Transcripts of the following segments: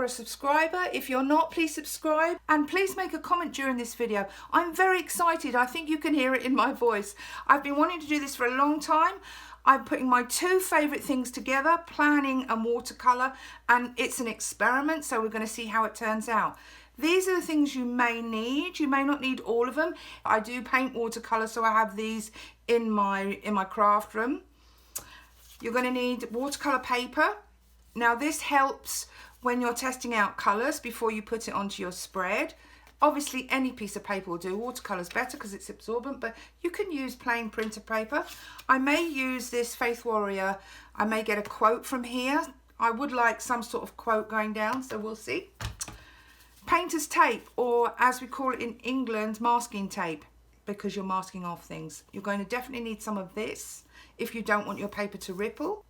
you're a subscriber. If you're not, please subscribe and please make a comment during this video. I'm very excited. I think you can hear it in my voice. I've been wanting to do this for a long time. I'm putting my two favourite things together, planning and watercolour, and it's an experiment, so we're going to see how it turns out. These are the things you may need. You may not need all of them. I do paint watercolour, so I have these in my craft room. You're going to need watercolour paper. Now this helps when you're testing out colours before you put it onto your spread. Obviously any piece of paper will do. Watercolour's better because it's absorbent, but you can use plain printer paper. I may use this Faith Warrior. I may get a quote from here. I would like some sort of quote going down, so we'll see. Painter's tape, or as we call it in England, masking tape, because you're masking off things. You're going to definitely need some of this if you don't want your paper to ripple.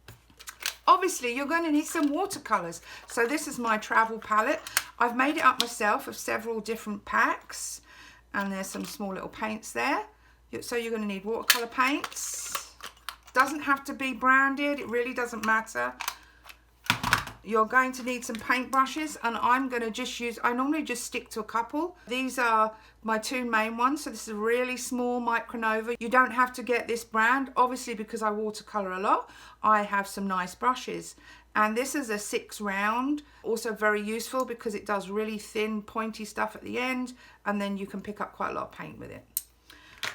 Obviously, you're going to need some watercolours. So this is my travel palette. I've made it up myself of several different packs. And there's some small little paints there. So you're going to need watercolour paints. Doesn't have to be branded. It really doesn't matter. You're going to need some paint brushes, and I'm going to just use, I normally just stick to a couple. These are my two main ones. So this is a really small Micronova. You don't have to get this brand, obviously, because I watercolor a lot. I have some nice brushes, and this is a 6 round, also very useful because it does really thin pointy stuff at the end, and then you can pick up quite a lot of paint with it.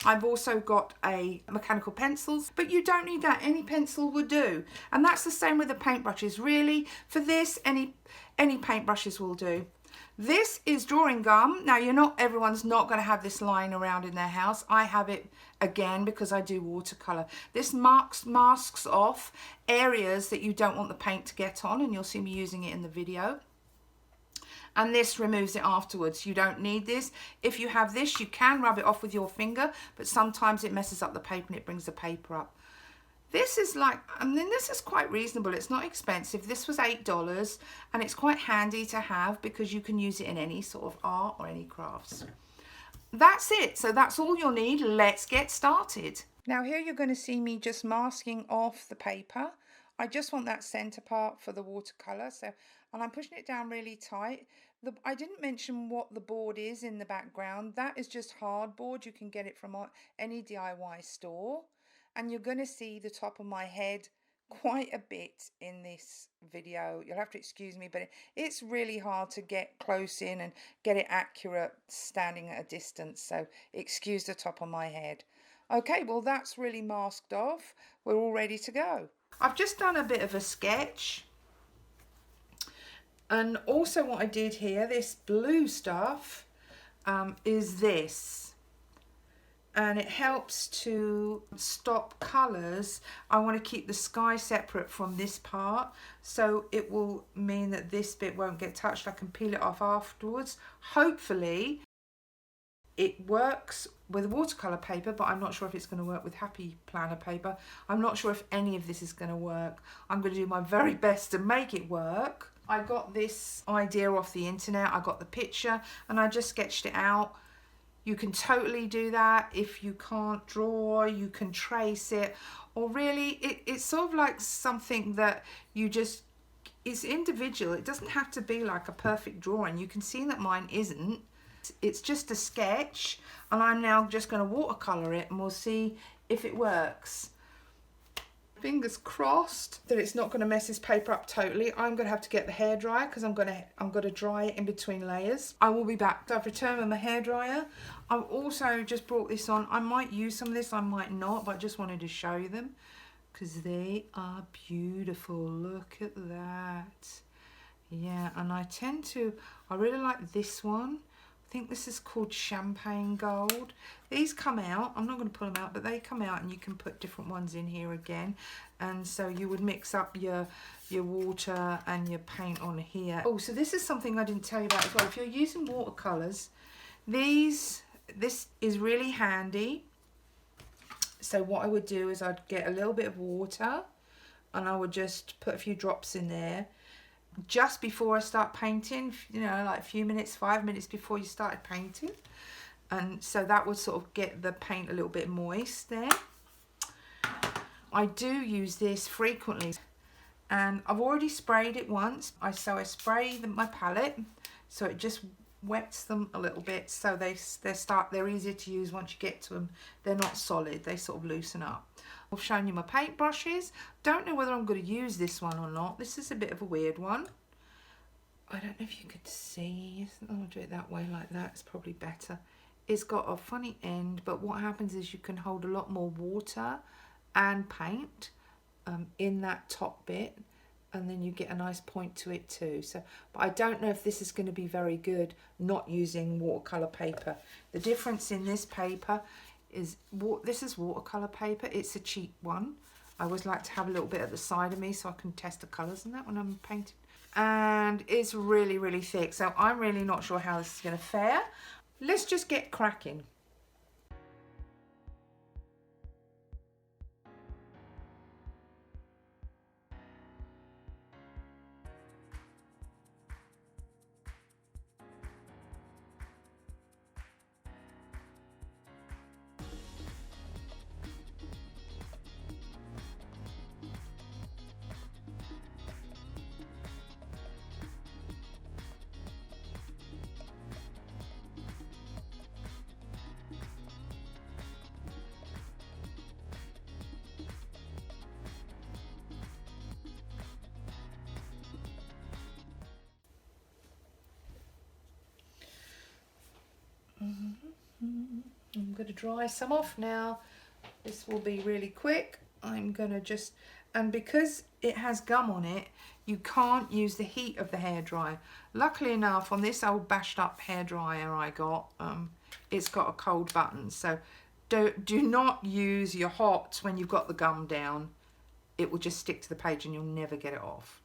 I've also got a mechanical pencils, but you don't need that. Any pencil would do. And that's the same with the paintbrushes. Really, for this, any paintbrushes will do. This is drawing gum. Now, everyone's not going to have this lying around in their house. I have it again because I do watercolor. This masks off areas that you don't want the paint to get on, and you'll see me using it in the video. And this removes it afterwards. You don't need this. If you have this, you can rub it off with your finger, but sometimes it messes up the paper and it brings the paper up. This is this is quite reasonable. It's not expensive. This was $8, and it's quite handy to have because you can use it in any sort of art or any crafts. That's it. So that's all you'll need. Let's get started. Now here you're going to see me just masking off the paper. I just want that center part for the watercolor, and I'm pushing it down really tight. I didn't mention what the board is in the background. That is just hardboard. You can get it from any DIY store. And you're going to see the top of my head quite a bit in this video. You'll have to excuse me, but it's really hard to get close in and get it accurate standing at a distance. So excuse the top of my head. Okay, well that's really masked off. We're all ready to go. I've just done a bit of a sketch. And also what I did here, this blue stuff, is this. And it helps to stop colours. I want to keep the sky separate from this part. So it will mean that this bit won't get touched. I can peel it off afterwards. Hopefully it works with watercolour paper, but I'm not sure if it's going to work with Happy Planner paper. I'm not sure if any of this is going to work. I'm going to do my very best to make it work. I got this idea off the internet. I got the picture and I just sketched it out. You can totally do that. If you can't draw, you can trace it. Or really, it's sort of like something that it's individual. It doesn't have to be like a perfect drawing. You can see that mine isn't. It's just a sketch, and I'm now just going to watercolor it, and we'll see if it works. Fingers crossed that it's not going to mess this paper up totally. I'm going to have to get the hairdryer because I'm going to dry it in between layers. I will be back. I've returned with my hairdryer. I've also just brought this on. I might use some of this, I might not, but I just wanted to show you them because they are beautiful. Look at that. Yeah, and I really like this one. I think this is called Champagne Gold. These come out, I'm not going to pull them out, but they come out and you can put different ones in here again. And so you would mix up your water and your paint on here. Oh, so this is something I didn't tell you about as well. If you're using watercolours, this is really handy. So what I would do is I'd get a little bit of water and I would just put a few drops in there. Just before I start painting, like a few minutes, 5 minutes before you started painting. And so that would sort of get the paint a little bit moist there. I do use this frequently. And I've already sprayed it once. So I spray my palette so it just wets them a little bit, so they're easier to use once you get to them. They're not solid, they sort of loosen up. I've shown you my paint brushes. Don't know whether I'm going to use this one or not. This is a bit of a weird one. I don't know if you could see. I'll do it that way, like that. It's probably better. It's got a funny end, but what happens is you can hold a lot more water and paint in that top bit, and then you get a nice point to it too. So, but I don't know if this is going to be very good not using watercolor paper. The difference in this paper is this is watercolor paper. It's a cheap one. I always like to have a little bit at the side of me so I can test the colors and that when I'm painting. And it's really, really thick, so I'm really not sure how this is going to fare. Let's just get cracking. I'm going to dry some off now. This will be really quick. I'm going to just, and because it has gum on it, you can't use the heat of the hairdryer. Luckily enough, on this old bashed up hairdryer I got, it's got a cold button. So do not use your hot when you've got the gum down. It will just stick to the page and you'll never get it off.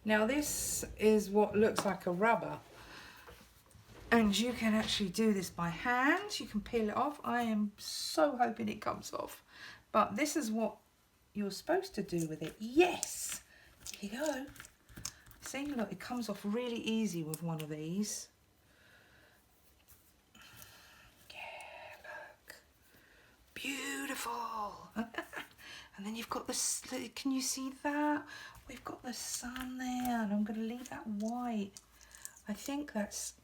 Now this is what looks like a rubber, and you can actually do this by hand. You can peel it off. I am so hoping it comes off, but this is what you're supposed to do with it. Yes, here you go. See, look, it comes off really easy with one of these. Yeah, look, beautiful. And then you've got this, can you see that? We've got the sun there, and I'm going to leave that white. I think that's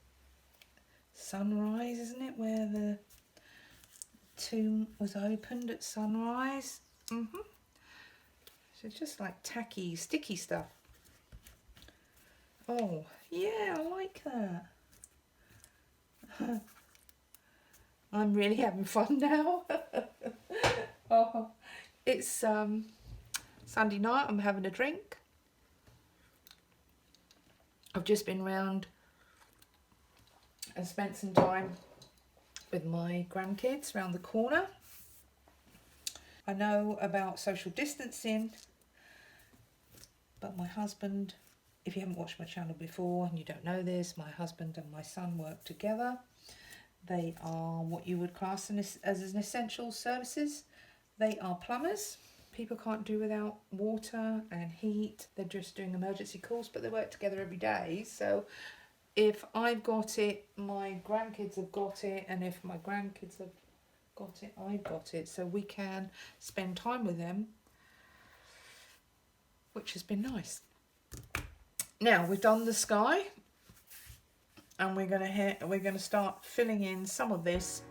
sunrise, isn't it? Where the tomb was opened at sunrise. So it's just like tacky, sticky stuff. Oh, yeah, I like that. I'm really having fun now. Oh, it's Sunday night. I'm having a drink. I've just been round and spent some time with my grandkids around the corner. I know about social distancing, but my husband, if you haven't watched my channel before and you don't know this, my husband and my son work together. They are what you would class as an essential services. They are plumbers. People can't do without water and heat. They're just doing emergency calls, but they work together every day. So if I've got it, my grandkids have got it, and if my grandkids have got it, I've got it. So we can spend time with them, which has been nice. Now we've done the sky, and we're gonna start filling in some of this.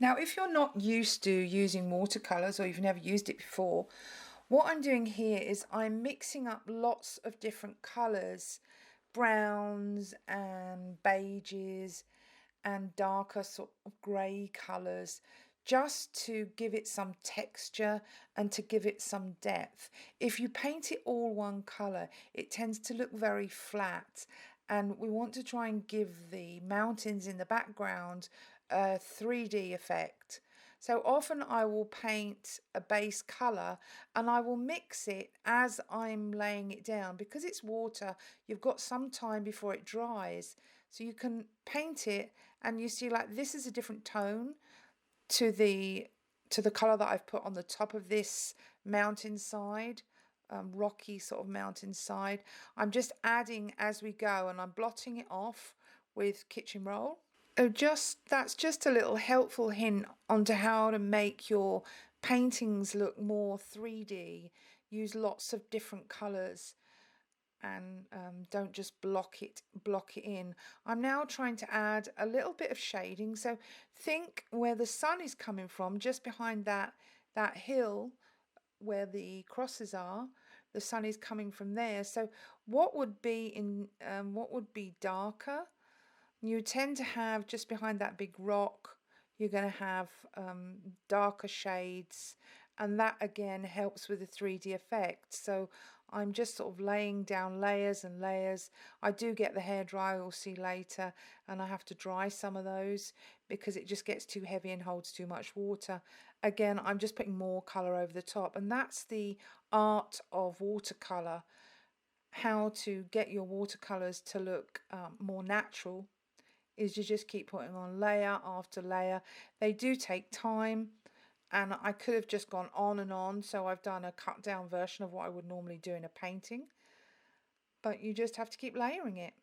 Now, if you're not used to using watercolors or you've never used it before, what I'm doing here is I'm mixing up lots of different colors, browns and beiges and darker sort of grey colors, just to give it some texture and to give it some depth. If you paint it all one color, it tends to look very flat, and we want to try and give the mountains in the background a 3D effect. So often I will paint a base color and I will mix it as I'm laying it down. Because it's water, you've got some time before it dries, so you can paint it and you see like this is a different tone to the color that I've put on the top of this mountainside, rocky sort of mountainside. I'm just adding as we go, and I'm blotting it off with kitchen roll. That's just a little helpful hint onto how to make your paintings look more 3D. Use lots of different colours, and don't just block it in. I'm now trying to add a little bit of shading. So think where the sun is coming from, just behind that hill where the crosses are. The sun is coming from there. So what would be darker? You tend to have just behind that big rock, you're going to have darker shades, and that again helps with the 3D effect. So I'm just sort of laying down layers and layers. I do get the hairdryer, you'll see later, and I have to dry some of those because it just gets too heavy and holds too much water. Again, I'm just putting more colour over the top, and that's the art of watercolour, how to get your watercolours to look more natural. Is you just keep putting on layer after layer. They do take time, and I could have just gone on and on, so I've done a cut down version of what I would normally do in a painting, but you just have to keep layering it.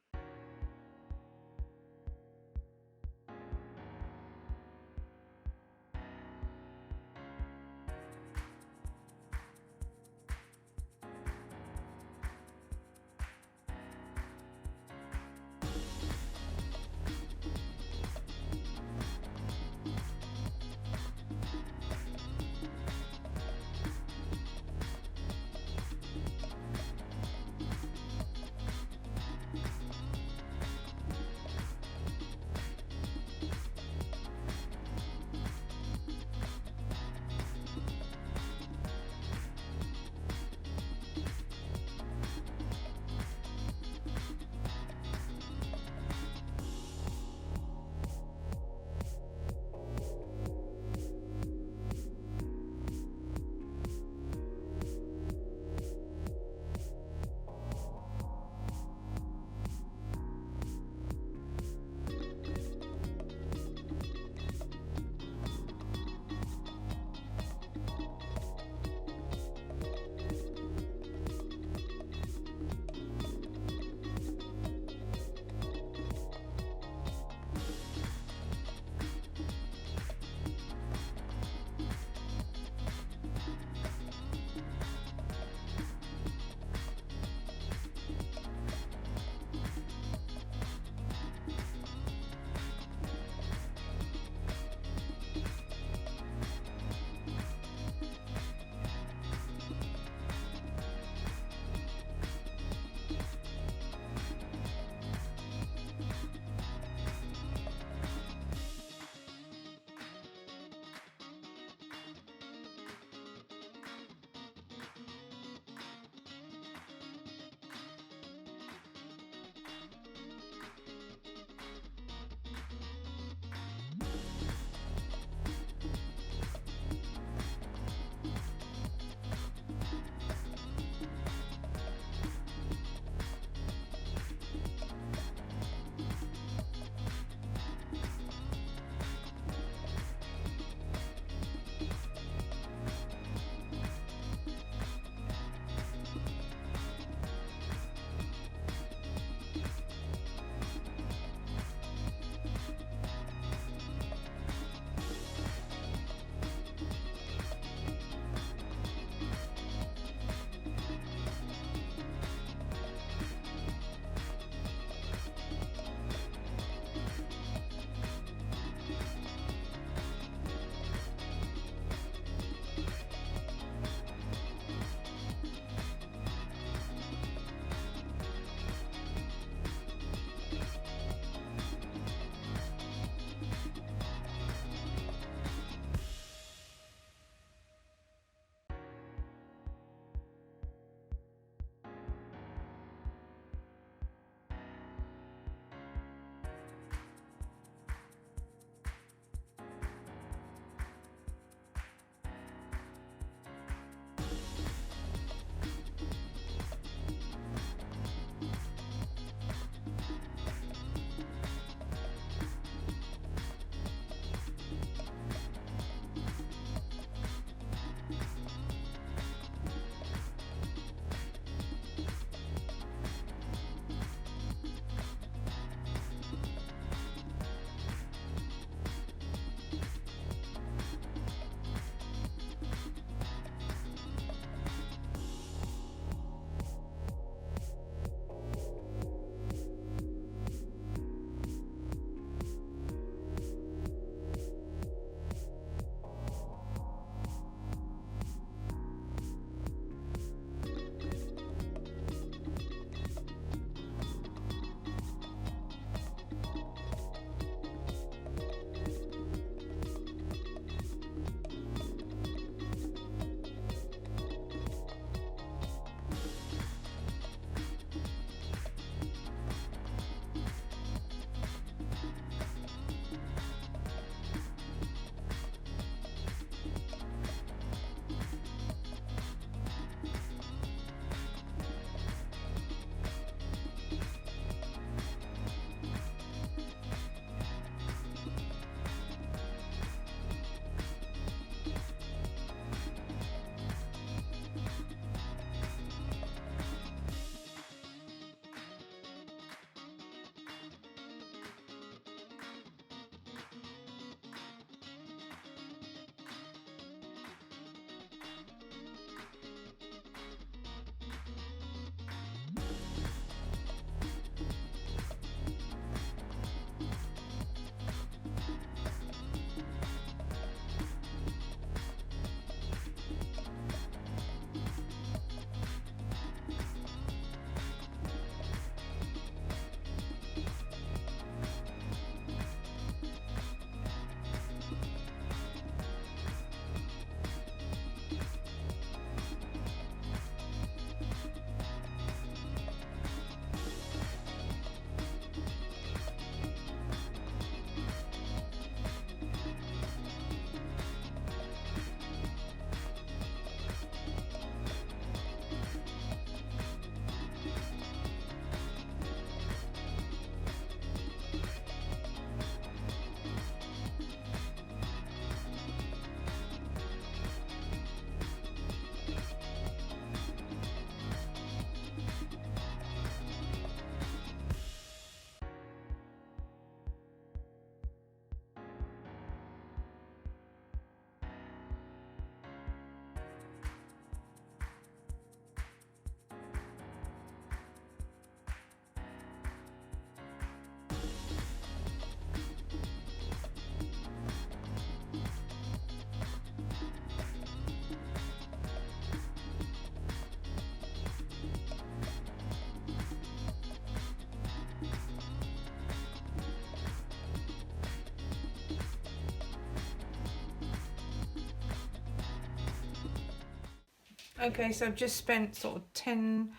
Okay, so I've just spent sort of 10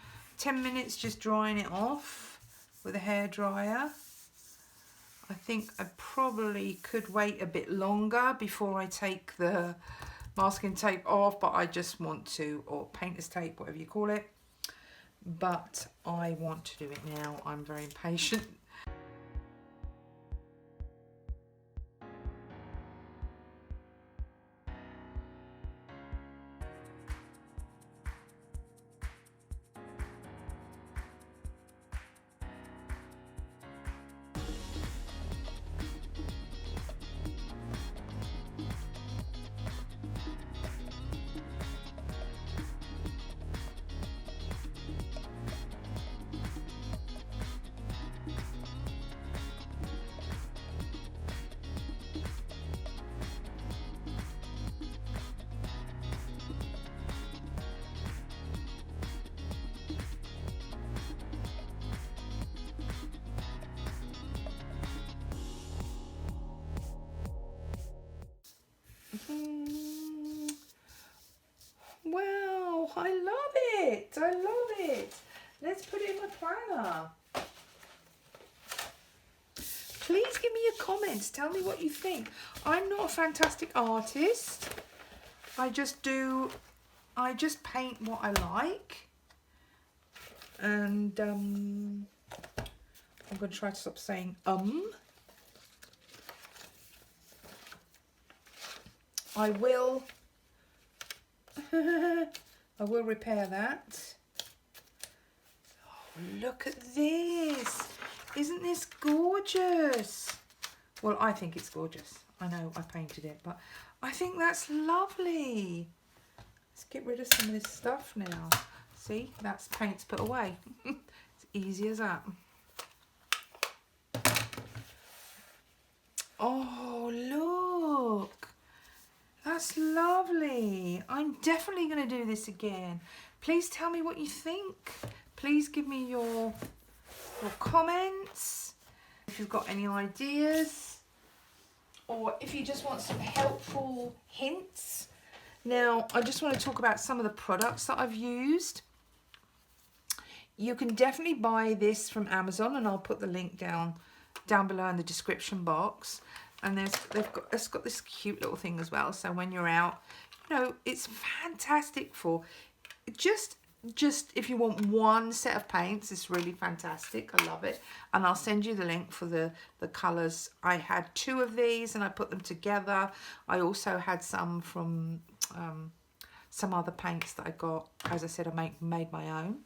minutes just drying it off with a hairdryer. I think I probably could wait a bit longer before I take the masking tape off, but I just want to, or painter's tape, whatever you call it. But I want to do it now. I'm very impatient. Wow, I love it. I love it. Let's put it in my planner. Please give me your comments. Tell me what you think. I'm not a fantastic artist. I just paint what I like. And I'm going to try to stop saying I will repair that. Oh, look at this. Isn't this gorgeous? Well, I think it's gorgeous. I know I painted it, but I think that's lovely. Let's get rid of some of this stuff now. See, that's paint's put away. It's easy as that. Oh, look. That's lovely. I'm definitely going to do this again. Please tell me what you think. Please give me your comments. If you've got any ideas, or if you just want some helpful hints. Now, I just want to talk about some of the products that I've used. You can definitely buy this from Amazon, and I'll put the link down below in the description box. And it's got this cute little thing as well. So when you're out, you know, it's fantastic for just if you want one set of paints. It's really fantastic. I love it. And I'll send you the link for the colours. I had 2 of these and I put them together. I also had some from some other paints that I got. As I said, I made my own.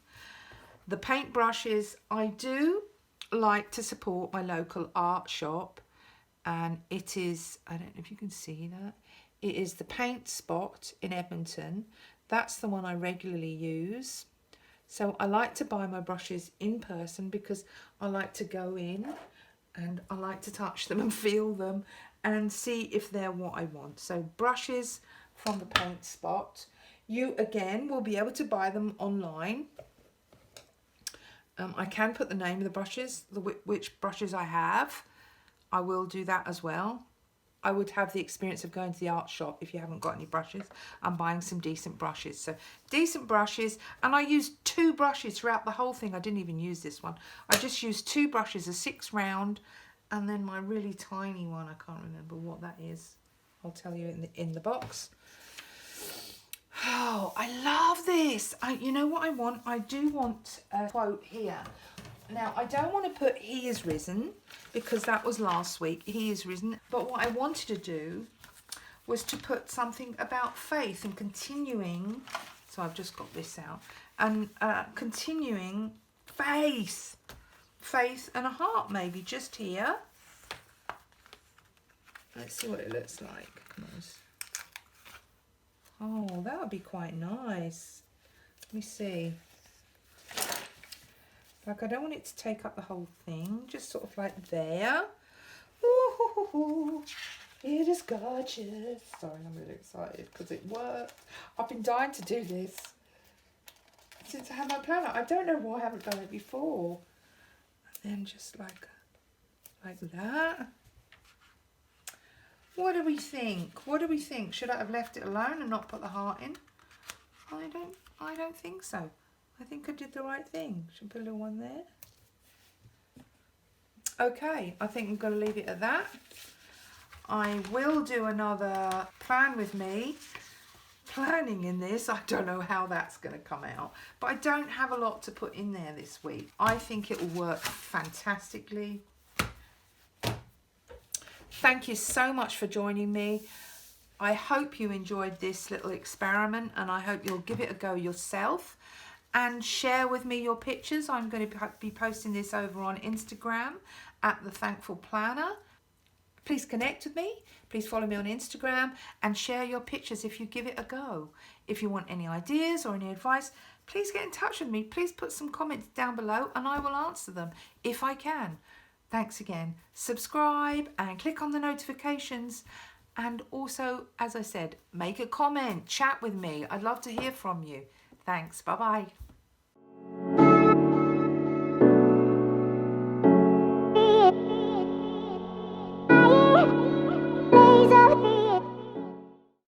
The paint brushes, I do like to support my local art shop. And it is, I don't know if you can see that, it is the Paint Spot in Edmonton. That's the one I regularly use. So I like to buy my brushes in person because I like to go in and I like to touch them and feel them and see if they're what I want. So brushes from the Paint Spot. You again will be able to buy them online. I can put the name of the brushes, which brushes I have. I will do that as well. I would have the experience of going to the art shop if you haven't got any brushes and buying some decent brushes. So decent brushes, and I used 2 brushes throughout the whole thing. I didn't even use this one. I just used 2 brushes, a 6 round, and then my really tiny one. I can't remember what that is. I'll tell you in the box. Oh, I love this. You know what I want? I do want a quote here. Now, I don't want to put "He is risen" because that was last week. He is risen. But what I wanted to do was to put something about faith and continuing. So I've just got this out. And continuing faith. Faith and a heart maybe just here. Let's see what it looks like. Come on. Oh, that would be quite nice. Let me see. Like, I don't want it to take up the whole thing, just sort of like there. Ooh, it is gorgeous. Sorry, I'm really excited because it worked. I've been dying to do this since I had my planner. I don't know why I haven't done it before. And then just like that. What do we think? What do we think? Should I have left it alone and not put the heart in? I don't I don't think so. I think I did the right thing. Should put a little one there. Okay, I think I'm going to leave it at that. I will do another plan with me. Planning in this, I don't know how that's going to come out, but I don't have a lot to put in there this week. I think it will work fantastically. Thank you so much for joining me. I hope you enjoyed this little experiment, and I hope you'll give it a go yourself and share with me your pictures. I'm going to be posting this over on Instagram at The Thankful Planner. Please connect with me. Please follow me on Instagram and share your pictures if you give it a go. If you want any ideas or any advice, please get in touch with me. Please put some comments down below and I will answer them if I can. Thanks again. Subscribe and click on the notifications. And also, as I said, make a comment, chat with me. I'd love to hear from you. Thanks. Bye-bye.